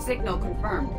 Signal confirmed.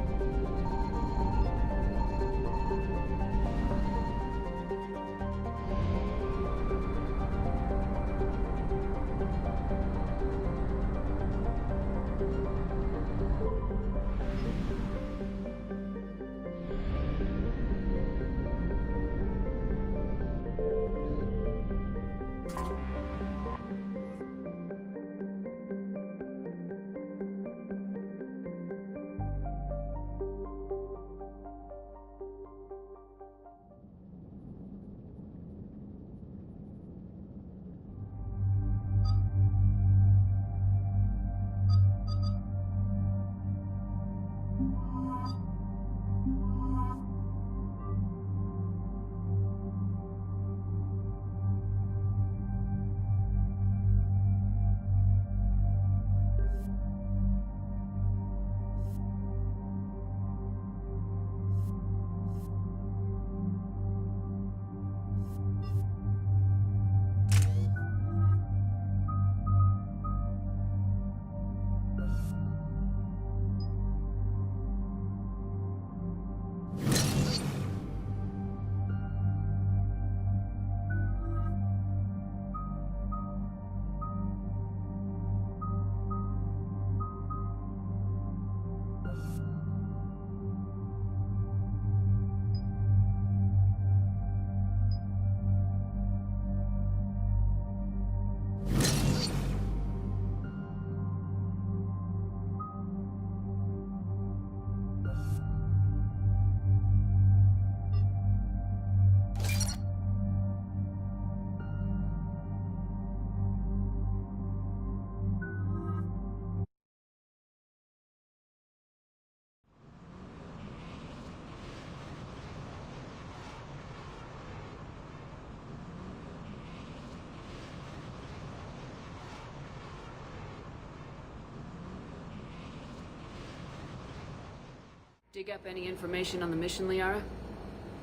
Dig up any information on the mission, Liara?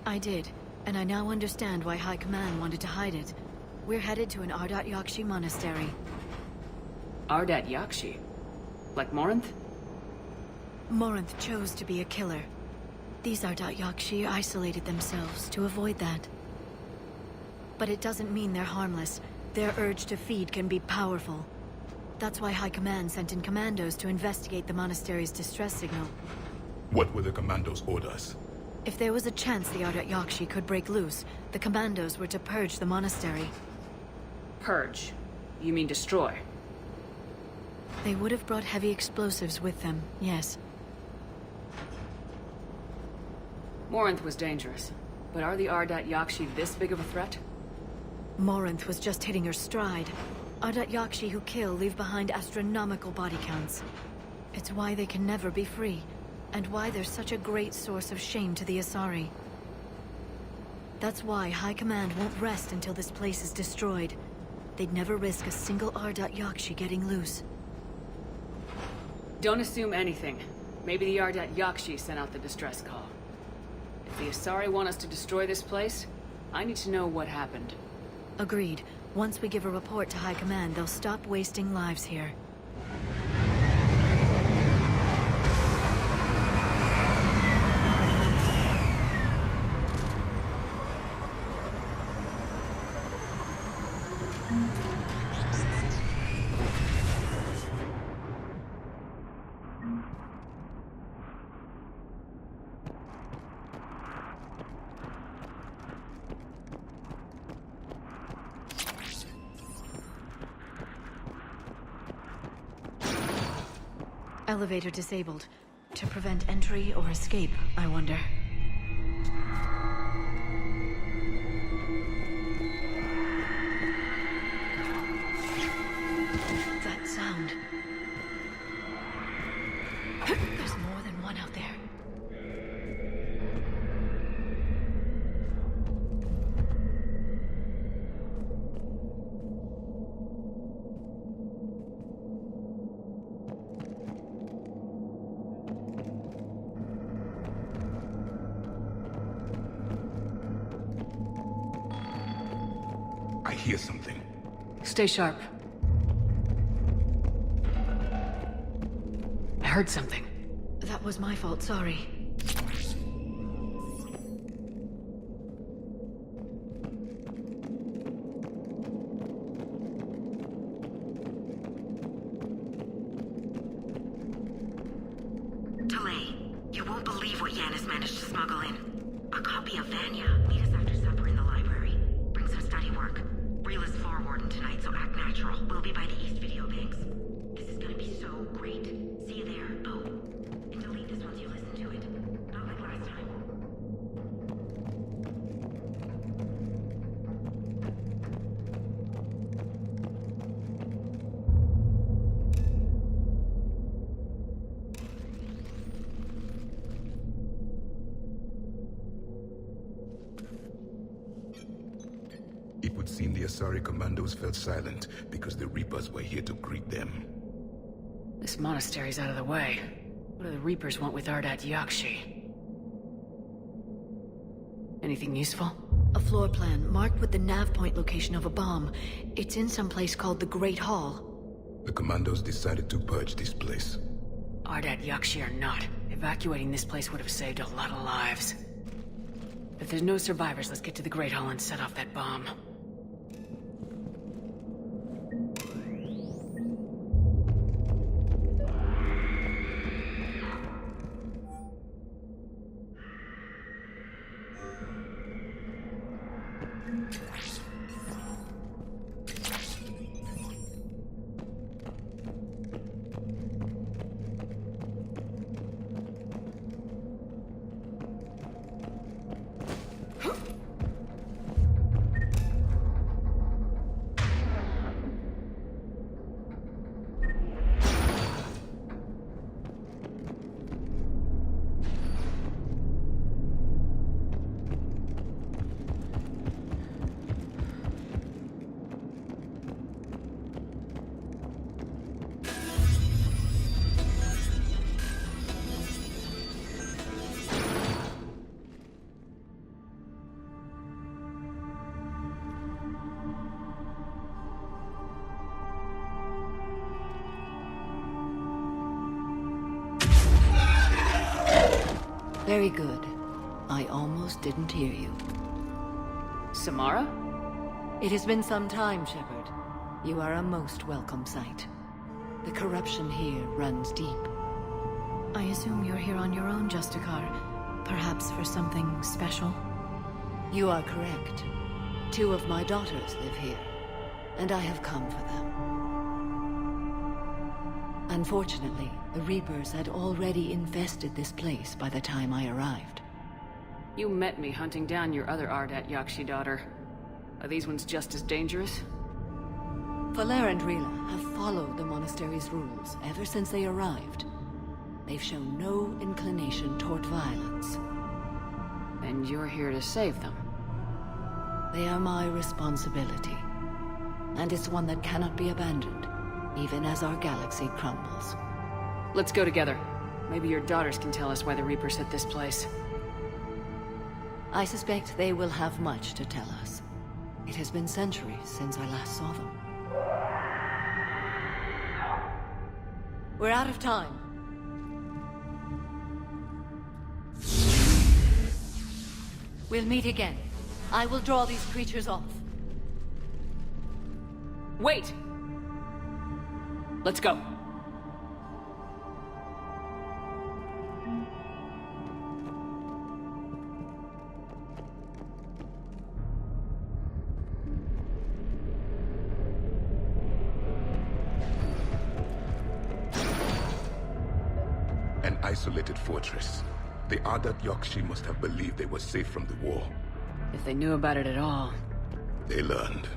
I did, and I now understand why High Command wanted to hide it. We're headed to an Ardat Yakshi Monastery. Ardat Yakshi? Like Morinth? Morinth chose to be a killer. These Ardat Yakshi isolated themselves to avoid that. But it doesn't mean they're harmless. Their urge to feed can be powerful. That's why High Command sent in commandos to investigate the monastery's distress signal. What were the commandos' orders? If there was a chance the Ardat Yakshi could break loose, the commandos were to purge the monastery. Purge? You mean destroy? They would have brought heavy explosives with them, yes. Morinth was dangerous, but are the Ardat Yakshi this big of a threat? Morinth was just hitting her stride. Ardat Yakshi who kill leave behind astronomical body counts. It's why they can never be free, and why they're such a great source of shame to the Asari. That's why High Command won't rest until this place is destroyed. They'd never risk a single Ardat Yakshi getting loose. Don't assume anything. Maybe the Ardat Yakshi sent out the distress call. If the Asari want us to destroy this place, I need to know what happened. Agreed. Once we give a report to High Command, they'll stop wasting lives here. Elevator disabled. To prevent entry or escape, I wonder. That sound. There's more than one out there. I hear something. Stay sharp. I heard something. That was my fault, sorry. You won't believe what Yanis managed to smuggle in. A copy of Vanya. Meet us after supper in the library. Bring some study work. Reel is floor warden tonight, so act natural. We'll be by the East Video Banks. This is gonna be so great. See you there. Oh, and delete this once you listen to it. Not like last time. It would seem the Asari commandos fell silent because the Reapers were here to greet them. This monastery's out of the way. What do the Reapers want with Ardat Yakshi? Anything useful? A floor plan marked with the nav point location of a bomb. It's in some place called the Great Hall. The commandos decided to purge this place. Ardat Yakshi or not, evacuating this place would have saved a lot of lives. If there's no survivors, let's get to the Great Hall and set off that bomb. Very good. I almost didn't hear you. Samara? It has been some time, Shepard. You are a most welcome sight. The corruption here runs deep. I assume you're here on your own, Justicar. Perhaps for something special? You are correct. 2 of my daughters live here, and I have come for them. Unfortunately, the Reapers had already infested this place by the time I arrived. You met me hunting down your other Ardat Yakshi daughter. Are these ones just as dangerous? Valer and Rila have followed the monastery's rules ever since they arrived. They've shown no inclination toward violence. And you're here to save them? They are my responsibility. And it's one that cannot be abandoned, even as our galaxy crumbles. Let's go together. Maybe your daughters can tell us why the Reapers hit this place. I suspect they will have much to tell us. It has been centuries since I last saw them. We're out of time. We'll meet again. I will draw these creatures off. Wait! Let's go. An isolated fortress. The Ardat Yakshi must have believed they were safe from the war. If they knew about it at all. They learned.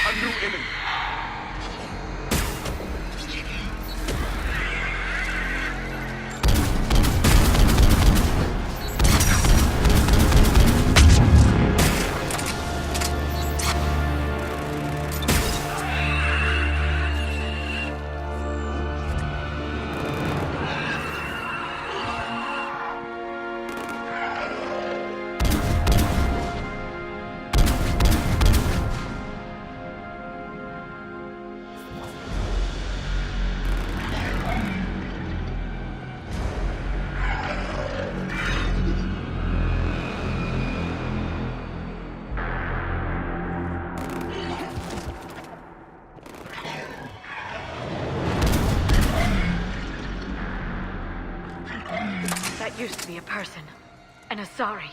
A new enemy. be a person. An Asari.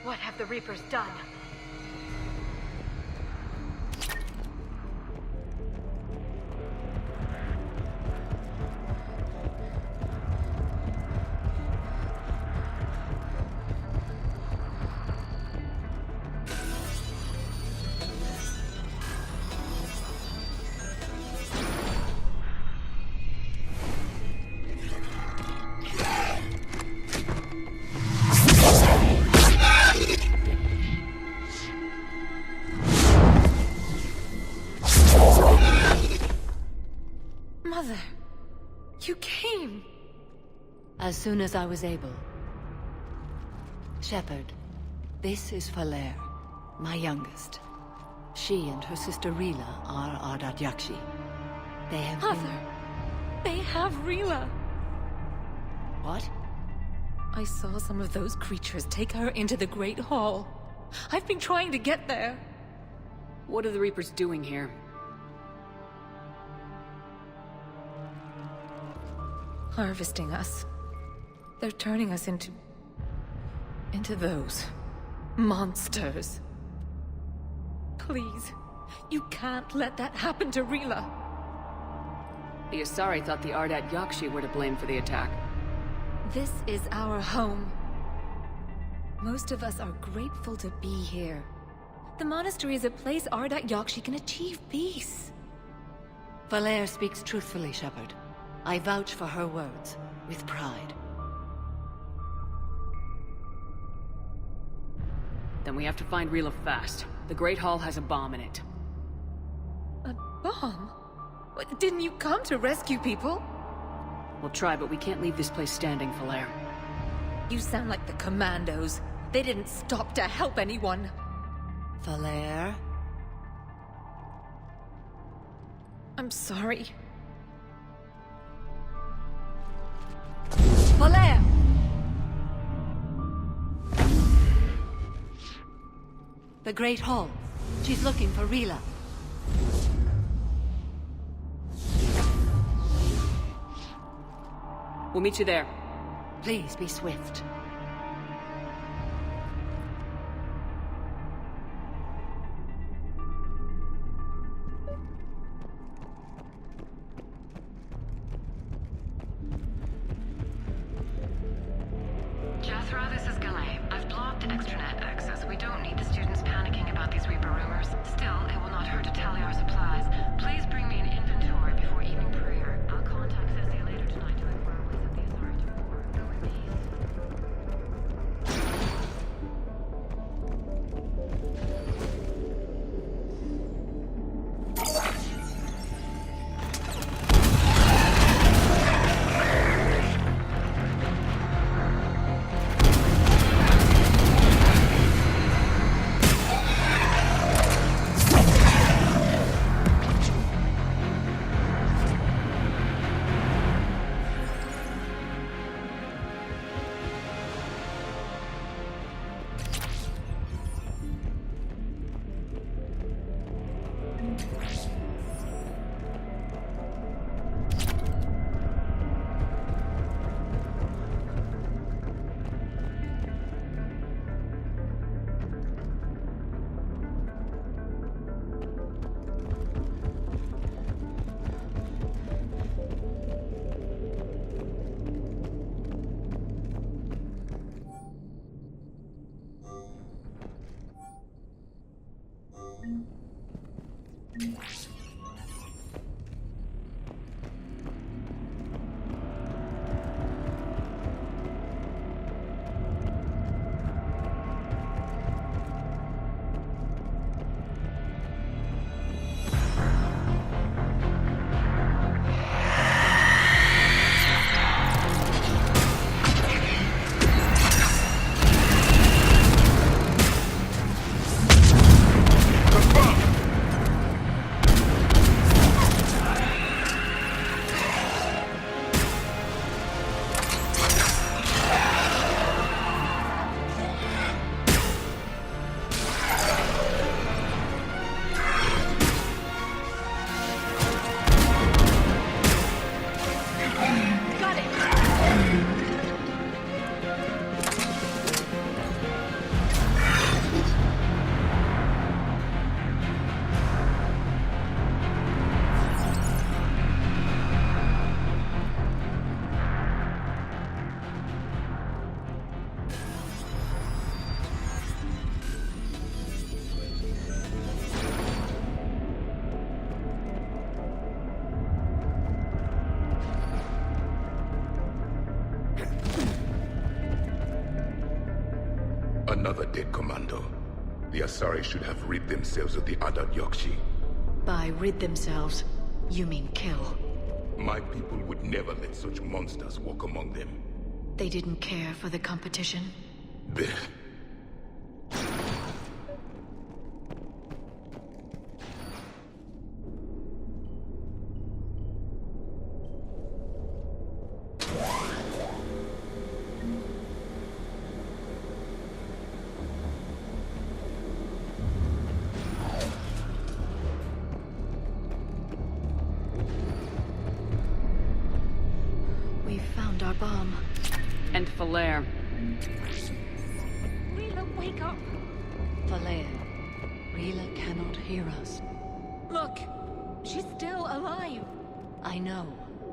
What have the Reapers done? Mother, you came. As soon as I was able. Shepherd, this is Falere, my youngest. She and her sister Rila are Ardat Yakshi. They have Mother, they have Rila. What? I saw some of those creatures take her into the Great Hall. I've been trying to get there. What are the Reapers doing here? Harvesting us. They're turning us into those monsters. Please, you can't let that happen to Rila. The Asari thought the Ardat Yakshi were to blame for the attack. This is our home. Most of us are grateful to be here. The monastery is a place Ardat Yakshi can achieve peace. Falere speaks truthfully, Shepherd. I vouch for her words, with pride. Then we have to find Rila fast. The Great Hall has a bomb in it. A bomb? What, didn't you come to rescue people? We'll try, but we can't leave this place standing, Falere. You sound like the Commandos. They didn't stop to help anyone. Falere? I'm sorry. Falere! The Great Hall. She's looking for Rila. We'll meet you there. Please be swift. Jethro, this is Galay. I've blocked extranet access. We don't need the students panicking about these Reaper rumors. Still, it will not hurt to tally our supplies. Please bring me an inventory before evening prayer. I'll contact Cessia later tonight to inquire what sent the Asari to war. Go in peace. Another dead commando. The Asari should have rid themselves of the Ardat Yakshi. By rid themselves, you mean kill. My people would never let such monsters walk among them. They didn't care for the competition? Blech. We found our bomb. And Falere. Rila, wake up! Falere, Rila cannot hear us. Look! She's still alive! I know,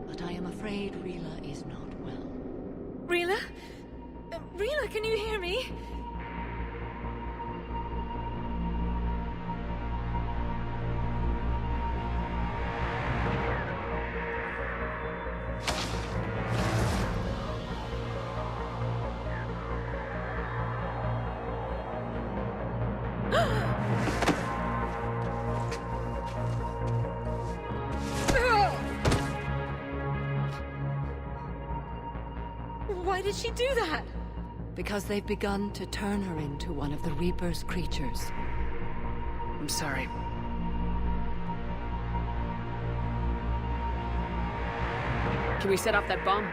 but I am afraid Rila is not well. Rila? Rila, can you hear me? Why did she do that? Because they've begun to turn her into one of the Reaper's creatures. I'm sorry. Can we set off that bomb?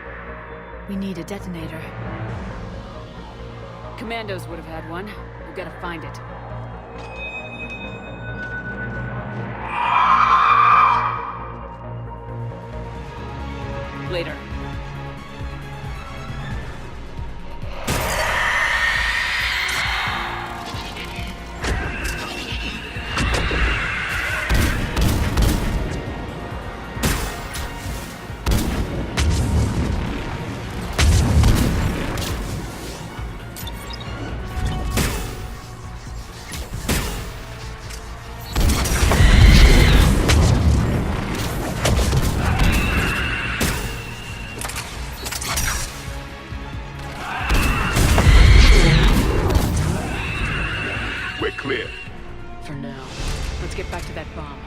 We need a detonator. Commandos would have had one. We've got to find it. Later. We're clear. For now. Let's get back to that bomb.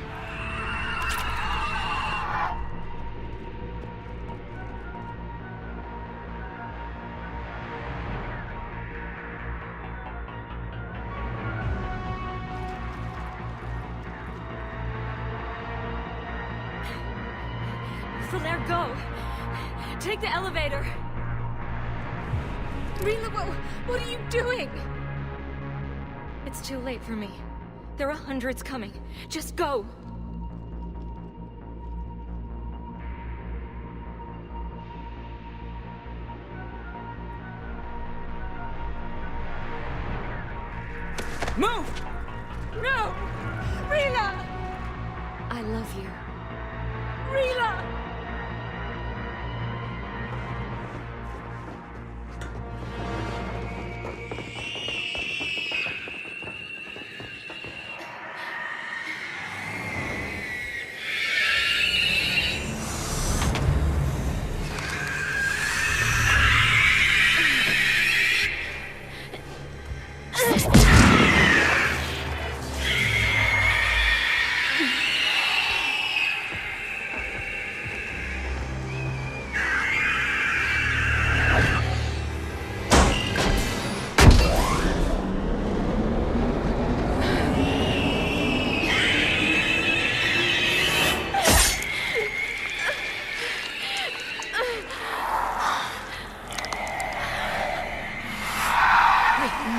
Falere, go! Take the elevator! Rila, what are you doing? It's too late for me. There are hundreds coming. Just go! Move! No! Rila! I love you. Rila!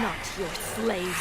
Not your slaves.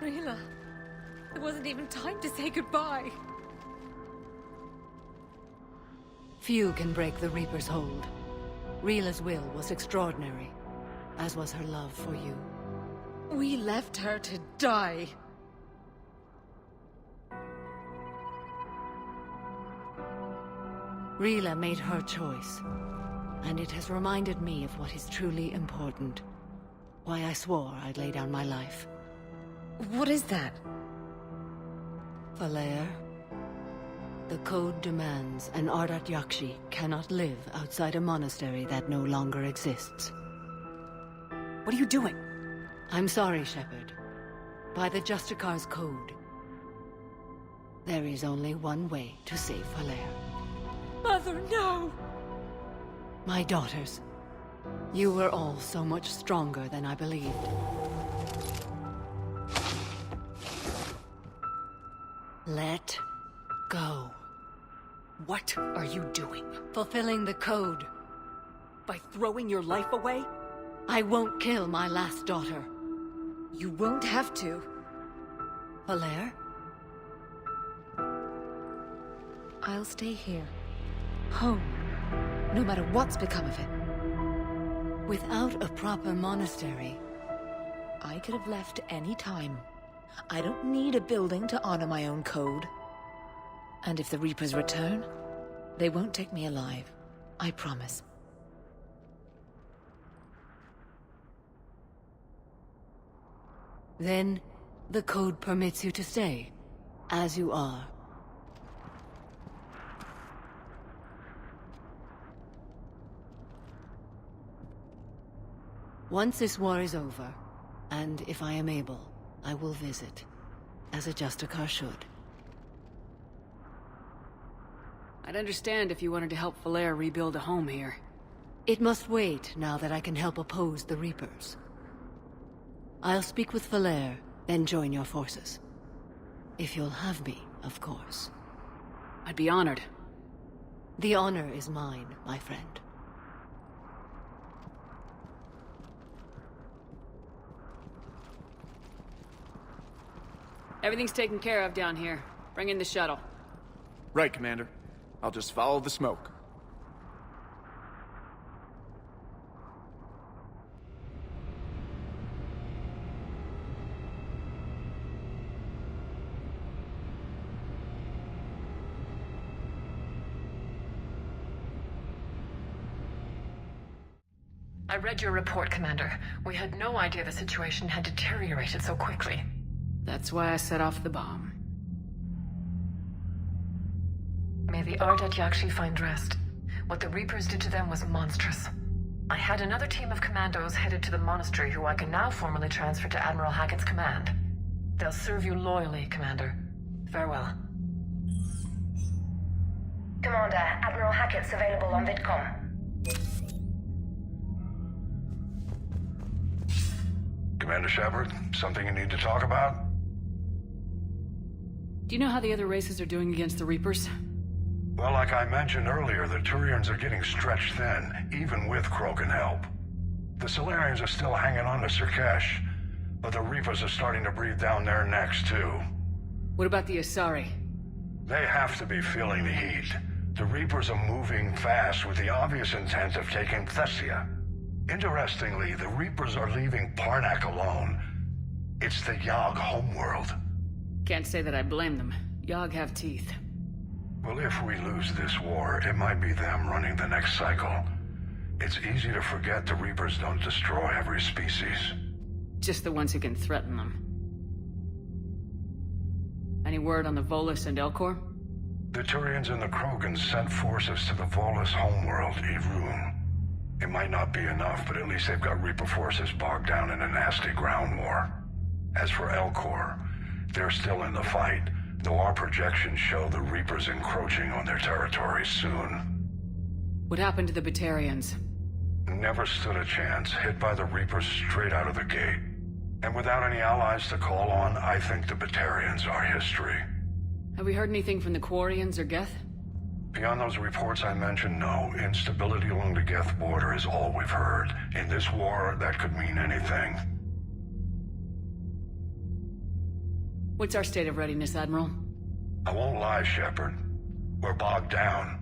Rila, there wasn't even time to say goodbye. Few can break the Reaper's hold. Rila's will was extraordinary. as was her love for you. We left her to die. Rila made her choice, and it has reminded me of what is truly important. Why I swore I'd lay down my life. What is that? Valere, the code demands an Ardat Yakshi cannot live outside a monastery that no longer exists. What are you doing? I'm sorry, Shepard. By the Justicar's code, there is only one way to save Valere. Mother, no! My daughters, you were all so much stronger than I believed. Let go. What are you doing? Fulfilling the code. By throwing your life away? I won't kill my last daughter. You won't have to. Valere? I'll stay here. Home. No matter what's become of it. Without a proper monastery, I could have left any time. I don't need a building to honor my own code. And if the Reapers return, they won't take me alive. I promise. then the code permits you to stay, as you are. Once this war is over, and if I am able, I will visit, as a Justicar should. I'd understand if you wanted to help Valere rebuild a home here. It must wait now that I can help oppose the Reapers. I'll speak with Valere, then join your forces. If you'll have me, of course. I'd be honored. The honor is mine, my friend. Everything's taken care of down here. Bring in the shuttle. Right, Commander. I'll just follow the smoke. I read your report, Commander. We had no idea the situation had deteriorated so quickly. That's why I set off the bomb. May the Ardat Yakshi find rest. What the Reapers did to them was monstrous. I had another team of commandos headed to the monastery who I can now formally transfer to Admiral Hackett's command. They'll serve you loyally, Commander. Farewell. Commander, Admiral Hackett's available on VidCom. Commander Shepard, something you need to talk about? Do you know how the other races are doing against the Reapers? Well, like I mentioned earlier, the Turians are getting stretched thin, even with Krogan help. The Solarians are still hanging on to Sirkesh, but the Reapers are starting to breathe down their necks, too. What about the Asari? They have to be feeling the heat. The Reapers are moving fast with the obvious intent of taking Thessia. Interestingly, the Reapers are leaving Parnak alone. It's the Yogg homeworld. Can't say that I blame them. Yogg have teeth. Well, if we lose this war, it might be them running the next cycle. It's easy to forget the Reapers don't destroy every species. Just the ones who can threaten them. Any word on the Volus and Elcor? The Turians and the Krogans sent forces to the Volus homeworld, Irun. It might not be enough, but at least they've got Reaper forces bogged down in a nasty ground war. As for Elcor, they're still in the fight, though our projections show the Reapers encroaching on their territory soon. What happened to the Batarians? Never stood a chance, hit by the Reapers straight out of the gate. And without any allies to call on, I think the Batarians are history. Have we heard anything from the Quarians or Geth? Beyond those reports I mentioned, no. Instability along the Geth border is all we've heard. In this war, that could mean anything. What's our state of readiness, Admiral? I won't lie, Shepard. We're bogged down.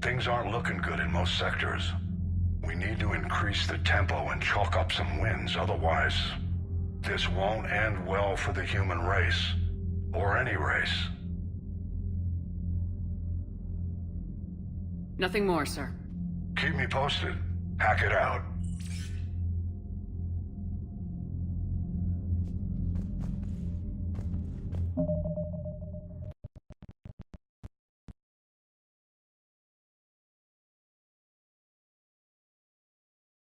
Things aren't looking good in most sectors. We need to increase the tempo and chalk up some wins, otherwise, this won't end well for the human race. Or any race. Nothing more, sir. Keep me posted. Hack it out.